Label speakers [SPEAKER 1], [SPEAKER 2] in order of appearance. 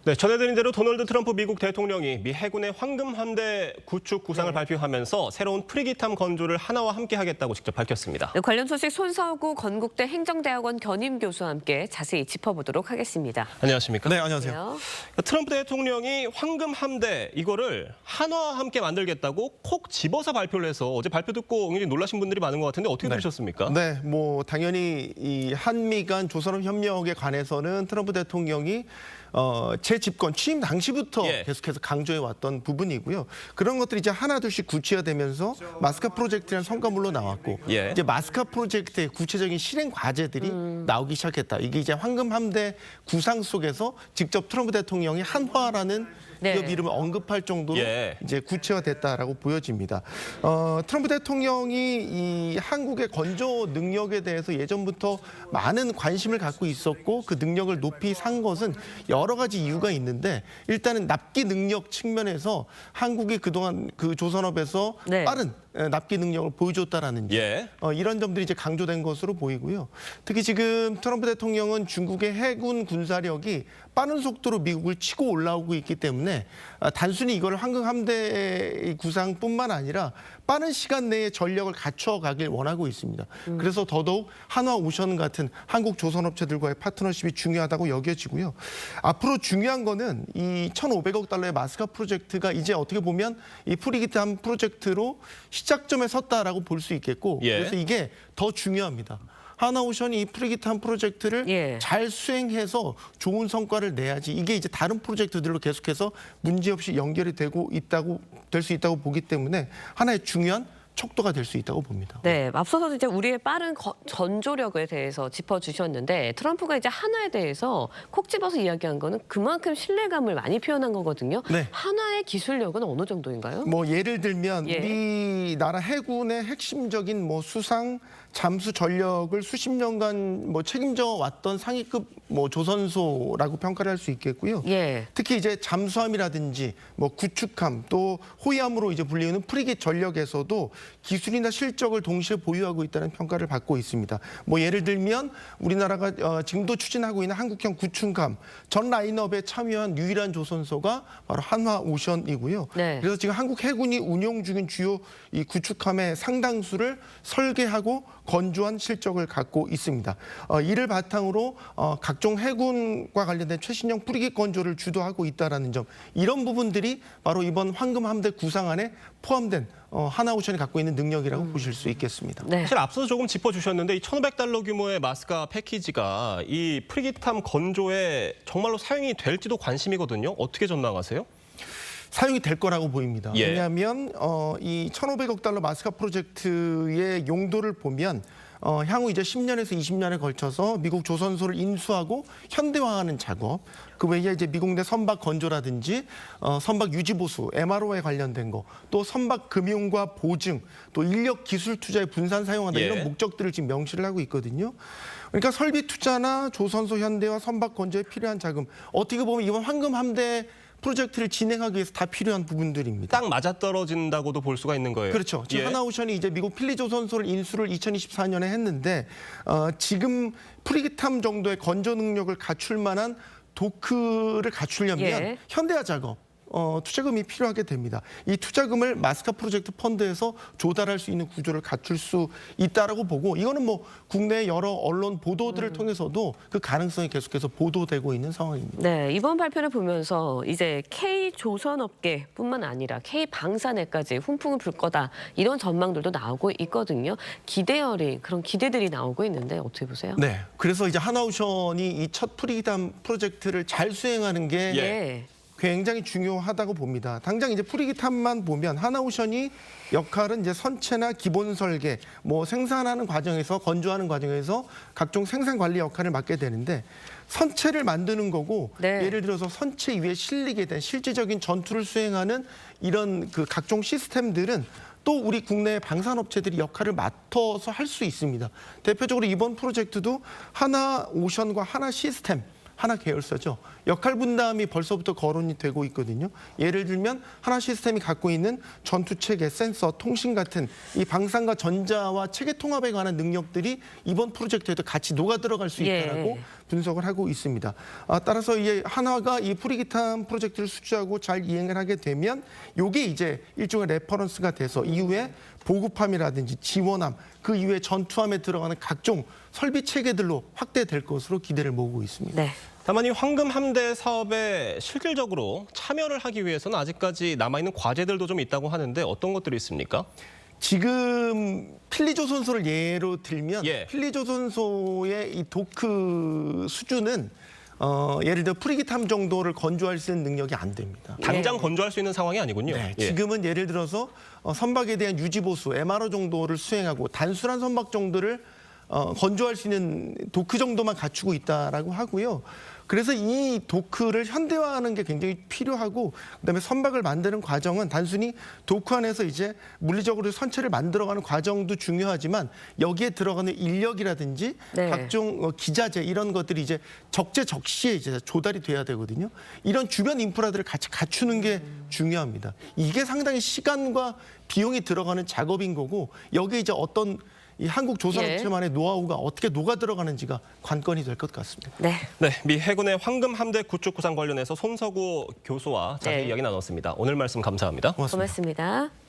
[SPEAKER 1] 네, 전해드린 대로 도널드 트럼프 미국 대통령이 미 해군의 황금 함대 구축 구상을 발표하면서 새로운 프리기탐 건조를 하나와 함께 하겠다고 직접 밝혔습니다.
[SPEAKER 2] 네, 관련 소식 손서구 건국대 행정대학원 견임 교수와 함께 자세히 짚어보도록 하겠습니다.
[SPEAKER 1] 안녕하십니까?
[SPEAKER 3] 네, 안녕하세요.
[SPEAKER 1] 트럼프 대통령이 황금 함대 이거를 한화와 함께 만들겠다고 콕 집어서 발표를 해서 어제 발표 듣고 굉장히 놀라신 분들이 많은 것 같은데 어떻게 들으셨습니까?
[SPEAKER 3] 네, 뭐 당연히 이 한미 간 조선업 협력에 관해서는 트럼프 대통령이 제 집권 취임 당시부터 계속해서 강조해왔던 부분이고요. 그런 것들이 이제 하나둘씩 구체화되면서 마스카 프로젝트라는 성과물로 나왔고 이제 마스카 프로젝트의 구체적인 실행 과제들이 나오기 시작했다. 이게 이제 황금 함대 구상 속에서 직접 트럼프 대통령이 한화라는 기업 이름을 언급할 정도로 이제 구체화됐다라고 보여집니다. 트럼프 대통령이 이 한국의 건조 능력에 대해서 예전부터 많은 관심을 갖고 있었고 그 능력을 높이 산 것은 여러 가지 이유가 있는데 일단은 납기 능력 측면에서 한국이 그동안 그 조선업에서 빠른 납기 능력을 보여줬다라는 이런 점들이 이제 강조된 것으로 보이고요. 특히 지금 트럼프 대통령은 중국의 해군 군사력이 빠른 속도로 미국을 치고 올라오고 있기 때문에 단순히 이걸 황금 함대 구상뿐만 아니라 빠른 시간 내에 전력을 갖춰가길 원하고 있습니다. 그래서 더더욱 한화오션 같은 한국 조선업체들과의 파트너십이 중요하다고 여겨지고요. 앞으로 중요한 거는 이 1,500억 달러의 마스카 프로젝트가 이제 어떻게 보면 이 프리기탐 프로젝트로 시작점에 섰다라고 볼 수 있겠고 그래서 이게 더 중요합니다. 한화오션이 이 프리기탐 프로젝트를 잘 수행해서 좋은 성과를 내야지 이게 이제 다른 프로젝트들로 계속해서 문제없이 연결이 될 수 있다고 보기 때문에 하나의 중요한 척도가 될 수 있다고 봅니다.
[SPEAKER 2] 네, 앞서서 이제 우리의 빠른 전조력에 대해서 짚어주셨는데 트럼프가 이제 한화에 대해서 콕 집어서 이야기한 거는 그만큼 신뢰감을 많이 표현한 거거든요. 한화의 기술력은 어느 정도인가요?
[SPEAKER 3] 뭐 예를 들면 우리나라 해군의 핵심적인 뭐 수상, 잠수 전력을 수십 년간 뭐 책임져 왔던 상위급 뭐 조선소라고 평가를 할 수 있겠고요. 특히 이제 잠수함이라든지 뭐 구축함 또 호위함으로 이제 불리는 프리깃 전력에서도 기술이나 실적을 동시에 보유하고 있다는 평가를 받고 있습니다. 뭐 예를 들면 우리나라가 지금도 추진하고 있는 한국형 구축함 전 라인업에 참여한 유일한 조선소가 바로 한화오션이고요. 그래서 지금 한국 해군이 운용 중인 주요 이 구축함의 상당수를 설계하고 건조한 실적을 갖고 있습니다. 이를 바탕으로 각종 해군과 관련된 최신형 프리깃 건조를 주도하고 있다는 점 이런 부분들이 바로 이번 황금 함대 구상안에 포함된 한화오션이 갖고 있는 능력이라고 보실 수 있겠습니다.
[SPEAKER 1] 사실 앞서서 조금 짚어주셨는데 이 1,500달러 규모의 마스카 패키지가 이 프리기탐 건조에 정말로 사용이 될지도 관심이거든요. 어떻게 전망하세요?
[SPEAKER 3] 사용이 될 거라고 보입니다. 왜냐하면 이 1,500억 달러 마스카 프로젝트의 용도를 보면 향후 이제 10년에서 20년에 걸쳐서 미국 조선소를 인수하고 현대화하는 작업, 그 외에 이제 미국 내 선박 건조라든지 선박 유지 보수, MRO에 관련된 거, 또 선박 금융과 보증, 또 인력 기술 투자에 분산 사용한다 이런 목적들을 지금 명시를 하고 있거든요. 그러니까 설비 투자나 조선소 현대화, 선박 건조에 필요한 자금, 어떻게 보면 이번 황금 함대 프로젝트를 진행하기 위해서 다 필요한 부분들입니다.
[SPEAKER 1] 딱 맞아떨어진다고도 볼 수가 있는 거예요.
[SPEAKER 3] 그렇죠. 지금 한화오션이 이제 미국 필리조선소를 인수를 2024년에 했는데 지금 프리기탐 정도의 건조 능력을 갖출 만한 도크를 갖추려면 현대화 작업, 투자금이 필요하게 됩니다. 이 투자금을 마스카 프로젝트 펀드에서 조달할 수 있는 구조를 갖출 수 있다라고 보고 이거는 뭐 국내 여러 언론 보도들을 통해서도 그 가능성이 계속해서 보도되고 있는 상황입니다.
[SPEAKER 2] 네, 이번 발표를 보면서 이제 K조선업계뿐만 아니라 K방산에까지 훈풍을 불 거다 이런 전망들도 나오고 있거든요. 기대열이 그런 기대들이 나오고 있는데 어떻게 보세요?
[SPEAKER 3] 네, 그래서 이제 한화오션이 이 첫 프리기탐 프로젝트를 잘 수행하는 게 굉장히 중요하다고 봅니다. 당장 이제 프리기탐만 보면 한화오션이 역할은 이제 선체나 기본 설계, 뭐 생산하는 과정에서 건조하는 과정에서 각종 생산 관리 역할을 맡게 되는데 선체를 만드는 거고 예를 들어서 선체 위에 실리게 된 실질적인 전투를 수행하는 이런 그 각종 시스템들은 또 우리 국내 방산업체들이 역할을 맡아서 할 수 있습니다. 대표적으로 이번 프로젝트도 한화오션과 한화시스템 하나 계열사죠. 역할 분담이 벌써부터 거론이 되고 있거든요. 예를 들면 하나 시스템이 갖고 있는 전투 체계, 센서, 통신 같은 이 방산과 전자와 체계 통합에 관한 능력들이 이번 프로젝트에도 같이 녹아 들어갈 수 있다라고 분석을 하고 있습니다. 따라서 이제 한화가 이 프리기탄 프로젝트를 수주하고 잘 이행을 하게 되면 이게 이제 일종의 레퍼런스가 돼서 이후에 보급함이라든지 지원함, 그 이후에 전투함에 들어가는 각종 설비 체계들로 확대될 것으로 기대를 모으고 있습니다.
[SPEAKER 2] 네.
[SPEAKER 1] 다만 이 황금 함대 사업에 실질적으로 참여를 하기 위해서는 아직까지 남아있는 과제들도 좀 있다고 하는데 어떤 것들이 있습니까?
[SPEAKER 3] 지금 필리조선소를 예로 들면 필리조선소의 이 도크 수준은 예를 들어 프리기탐 정도를 건조할 수 있는 능력이 안 됩니다.
[SPEAKER 1] 당장 건조할 수 있는 상황이 아니군요.
[SPEAKER 3] 네, 지금은 예를 들어서 선박에 대한 유지보수, MRO 정도를 수행하고 단순한 선박 정도를 건조할 수 있는 도크 정도만 갖추고 있다라고 하고요. 그래서 이 도크를 현대화하는 게 굉장히 필요하고 그다음에 선박을 만드는 과정은 단순히 도크 안에서 이제 물리적으로 선체를 만들어가는 과정도 중요하지만 여기에 들어가는 인력이라든지 각종 기자재 이런 것들이 이제 적재적시에 이제 조달이 돼야 되거든요. 이런 주변 인프라들을 같이 갖추는 게 중요합니다. 이게 상당히 시간과 비용이 들어가는 작업인 거고 여기에 이제 어떤 이 한국 조선업체만의 노하우가 어떻게 녹아 들어가는지가 관건이 될 것 같습니다.
[SPEAKER 2] 네,
[SPEAKER 1] 미 해군의 황금 함대 구축 구상 관련해서 손석우 교수와 자세히 이야기 나눴습니다. 오늘 말씀 감사합니다.
[SPEAKER 3] 고맙습니다.
[SPEAKER 2] 고맙습니다.